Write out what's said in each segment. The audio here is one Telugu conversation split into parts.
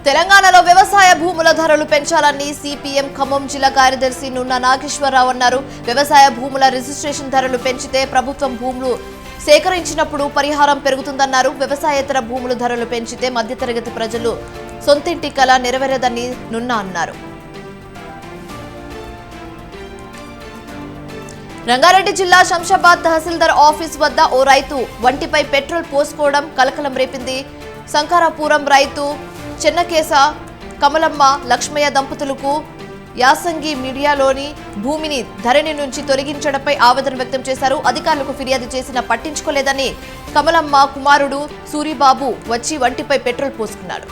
తెలంగాణలో వ్యవసాయ భూముల ధరలు పెంచాలని సిపిఎం ఖమ్మం జిల్లా కార్యదర్శి నున్న నాగేశ్వరరావు అన్నారు. వ్యవసాయ భూముల రిజిస్ట్రేషన్ ధరలు పెంచితే ప్రభుత్వం భూములు సేకరించినప్పుడు పరిహారం పెరుగుతుందన్నారు. వ్యవసాయేతర భూముల ధరలు పెంచితే మధ్యతరగతి ప్రజలు సొంతింటి కల నెరవేరదని నున్న అన్నారు. రంగారెడ్డి జిల్లా శంషాబాద్ తహసీల్దార్ ఆఫీస్ వద్ద ఓ రైతు వంటిపై పెట్రోల్ పోసుకోవడం కలకలం రేపింది. శంకరాపురం రైతు చెన్నకేశ కమలమ్మ లక్ష్మయ్య దంపతులకు యాసంగి మీడియాలోని భూమిని ధరణి నుంచి తొలగించడంపై ఆవేదన వ్యక్తం చేశారు. అధికారులకు ఫిర్యాదు చేసినా పట్టించుకోలేదని కమలమ్మ కుమారుడు సూరిబాబు వచ్చి వంటిపై పెట్రోల్ పోసుకున్నాడు.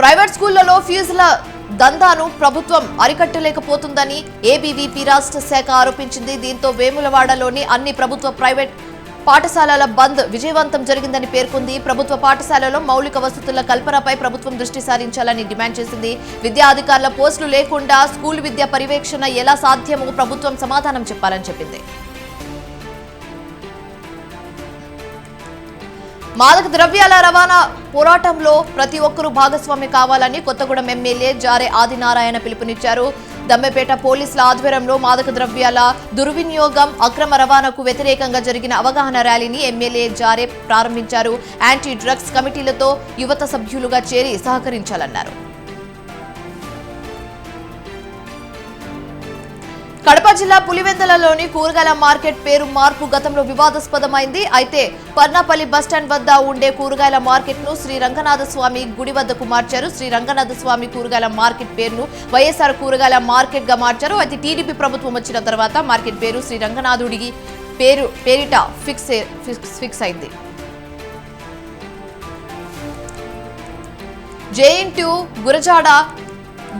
ప్రైవేట్ స్కూళ్లలో ఫీజుల దందాను ప్రభుత్వం అరికట్టలేకపోతుందని ఏబీవీపీ రాష్ట్ర శాఖ ఆరోపించింది. దీంతో వేములవాడలోని అన్ని ప్రభుత్వ ప్రైవేట్ పాఠశాలల బంద్ విజయవంతం జరిగిందని పేర్కొంది. ప్రభుత్వ పాఠశాలలో మౌలిక వసతుల కల్పనపై ప్రభుత్వం దృష్టి సారించాలని డిమాండ్ చేసింది. విద్యా అధికారుల పోస్టులు లేకుండా స్కూల్ విద్య పర్యవేక్షణ ఎలా సాధ్యమో ప్రభుత్వం సమాధానం చెప్పాలని చెప్పింది. మాదక ద్రవ్యాల రవాణా పోరాటంలో ప్రతి ఒక్కరూ భాగస్వామి కావాలని కొత్తగూడెం ఎమ్మెల్యే జారే ఆదినారాయణ పిలుపునిచ్చారు. దమ్మెపేట పోలీసుల ఆధ్వర్యంలో మాదక ద్రవ్యాల దుర్వినియోగం, అక్రమ రవాణాకు వ్యతిరేకంగా జరిగిన అవగాహన ర్యాలీని ఎమ్మెల్యే జారే ప్రారంభించారు. యాంటీ డ్రగ్స్ కమిటీలతో యువత సభ్యులుగా చేరి సహకరించాలన్నారు. కడప జిల్లా పులివెందులలోని కూరగాయల మార్కెట్ పేరు మార్పు గతంలో వివాదాస్పదమైంది. అయితే పర్నాపల్లి బస్టాండ్ వద్ద ఉండే కూరగాయల మార్కెట్ ను శ్రీ రంగనాథస్వామి గుడి వద్దకు మార్చారు. శ్రీ రంగనాథస్వామి కూరగాయల మార్కెట్ పేరును వైఎస్ఆర్ కూరగాయల మార్కెట్ గా మార్చారు. అయితే టీడీపీ ప్రభుత్వం వచ్చిన తర్వాత మార్కెట్ పేరు శ్రీ రంగనాథుడికి పేరిట ఫిక్స్ అయింది. జేఎన్‌టీయూ గురజాడ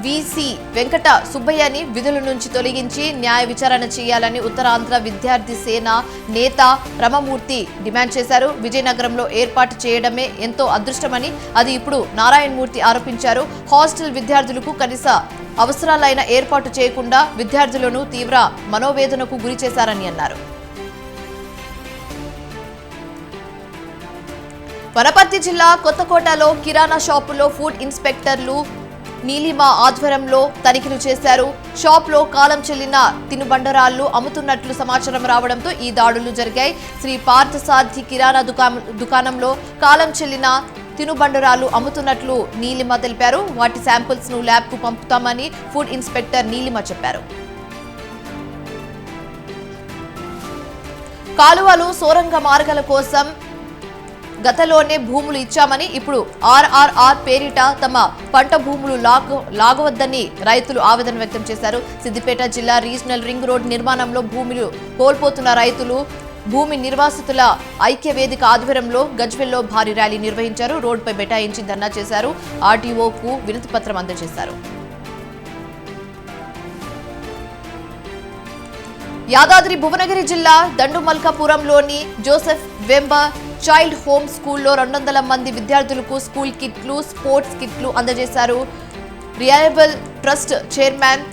వీసీ వెంకట సుబ్బయ్యని విధుల నుంచి తొలగించి న్యాయ విచారణ చేయాలని ఉత్తరాంధ్ర విద్యార్థి సేన నేత రమమూర్తి డిమాండ్ చేశారు. విజయనగరంలో ఏర్పాటు చేయడమే ఎంతో అదృష్టమని అది ఇప్పుడు నారాయణమూర్తి ఆరోపించారు. హాస్టల్ విద్యార్థులకు కనీస అవసరాలైన ఏర్పాటు చేయకుండా విద్యార్థులను తీవ్ర మనోవేదనకు గురి చేశారని అన్నారు. వనపర్తి జిల్లా కొత్తకోటలో కిరాణా షాపులో ఫుడ్ ఇన్స్పెక్టర్లు నీలిమ ఆధ్వర్యంలో తనిఖీలు చేశారు. షాప్లో కాలం చెల్లిన తినుబండరాళ్లు అమ్ముతున్నట్లు సమాచారం రావడంతో ఈ దాడులు జరిగాయి. శ్రీ పార్థసారథి కిరాణా దుకాణంలో కాలం చెల్లిన తినుబండరాళ్లు అమ్ముతున్నట్లు నీలిమ తెలిపారు. వాటి శాంపిల్స్ ను ల్యాబ్ కు పంపుతామని ఫుడ్ ఇన్స్పెక్టర్ నీలిమ చెప్పారు. కాలువలు సొరంగ మార్గాల కోసం గతంలోనే భూములు ఇచ్చామని ఇప్పుడు ఆర్ఆర్ఆర్ పేరిట తమ పంట భూములు లాగవద్దని రైతులు ఆవేదన వ్యక్తం చేశారు. సిద్దిపేట జిల్లా రీజనల్ రింగ్ రోడ్ నిర్మాణంలో భూములు కోల్పోతున్న రైతులు భూమి నిర్వాసితుల ఐక్య వేదిక ఆధ్వర్యంలో గజ్వెల్లో భారీ ర్యాలీ నిర్వహించారు. రోడ్డుపై బైఠాయించి ధర్నా చేశారు. ఆర్టీఓకు వినతి పత్రం అందజేశారు. యాదాద్రి భువనగిరి జిల్లా దండుమల్కాపురంలోని జోసెఫ్ వెంబర్ చైల్డ్ హోమ్ స్కూల్లో 200 మంది విద్యార్థులకు స్కూల్ కిట్లు, స్పోర్ట్స్ కిట్లు అందజేశారు. రిలయబుల్ ట్రస్ట్ చైర్మన్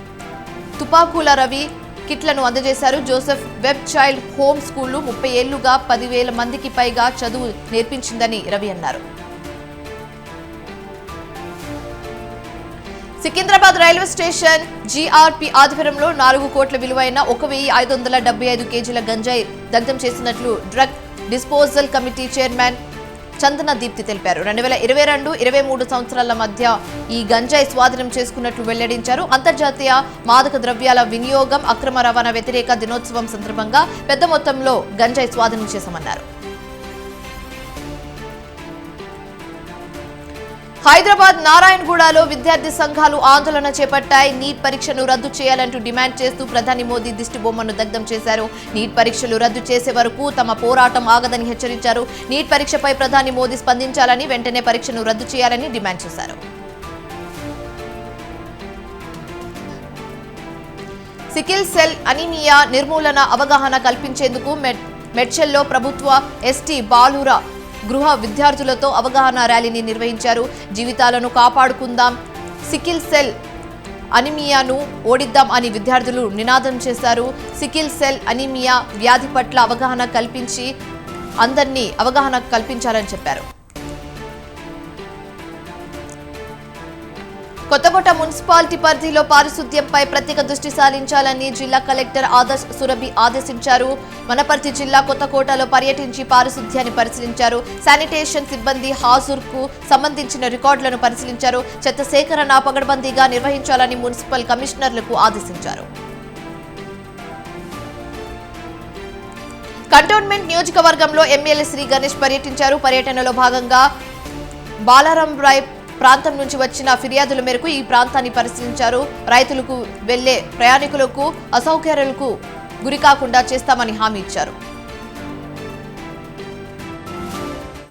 తుపాకుల రవి కిట్లను అందజేశారు. జోసెఫ్ వెబ్ చైల్డ్ హోమ్ స్కూళ్లు 30 ఏళ్లుగా 10,000 మందికి పైగా చదువు నేర్పించిందని రవి అన్నారు. సికింద్రాబాద్ రైల్వే స్టేషన్ జీఆర్పీ ఆధ్వర్యంలో 4 కోట్ల విలువైన 1,575 కేజీల గంజాయి దగ్ధం చేసినట్లు డ్రగ్ డిస్పోజల్ కమిటీ చైర్మన్ చందన దీప్తి తెలిపారు. 2022-23 సంవత్సరాల మధ్య ఈ గంజాయి స్వాధీనం చేసుకున్నట్లు వెల్లడించారు. అంతర్జాతీయ మాదక ద్రవ్యాల వినియోగం, అక్రమ రవాణా వ్యతిరేక దినోత్సవం సందర్భంగా పెద్ద మొత్తంలో గంజాయి స్వాధీనం చేశామన్నారు. హైదరాబాద్ నారాయణగూడలో విద్యార్థి సంఘాలు ఆందోళన చేపట్టాయి. నీట్ పరీక్షను రద్దు చేయాలంటూ డిమాండ్ చేస్తూ ప్రధాని మోదీ దిష్టిబొమ్మను దగ్ధం చేశారు. నీట్ పరీక్షలు రద్దు చేసే వరకు తమ పోరాటం ఆగదని హెచ్చరించారు. నీట్ పరీక్షపై ప్రధాని మోదీ స్పందించాలని, వెంటనే పరీక్షను రద్దు చేయాలని డిమాండ్ చేశారు. సికిల్ సెల్ అనీమియా నిర్మూలన అవగాహన కల్పించేందుకు మెడ్చల్లో ప్రభుత్వ ఎస్టీ బాలుర గృహ విద్యార్థులతో అవగాహన ర్యాలీని నిర్వహించారు. జీవితాలను కాపాడుకుందాం, సికిల్ సెల్ అనీమియాను ఓడిద్దాం అని విద్యార్థులు నినాదం చేశారు. సికిల్ సెల్ అనీమియా వ్యాధి పట్ల అవగాహన కల్పించి అందరినీ అవగాహన కల్పించాలని చెప్పారు. కొత్తకోట మున్సిపాలిటీ పరిధిలో పారిశుద్ధ్యంపై ప్రత్యేక దృష్టి సారించాలని జిల్లా కలెక్టర్ ఆదర్శ్ సురభి ఆదేశించారు. వనపర్తి జిల్లా కొత్తకోటలో పర్యటించి పారిశుద్ధ్యాన్ని పరిశీలించారు. శానిటేషన్ సిబ్బంది హాజరుకు సంబంధించిన రికార్డులను పరిశీలించారు. చెత్త సేకరణ పగడ్బందీగా నిర్వహించాలని మున్సిపల్ కమిషనర్లకు ఆదేశించారు. కంటోన్మెంట్ నియోజకవర్గంలో ఎమ్మెల్యే శ్రీ గణేష్ పర్యటించారు. పర్యటనలో భాగంగా బాలారాంరాయ్ ప్రాంతం నుంచి వచ్చిన ఫిర్యాదుల మేరకు ఈ ప్రాంతాన్ని పరిశీలించారు. రైతులకు వెళ్లే ప్రయాణికులకు అసౌకర్యాలకు గురికాకుండా చేస్తామని హామీ ఇచ్చారు.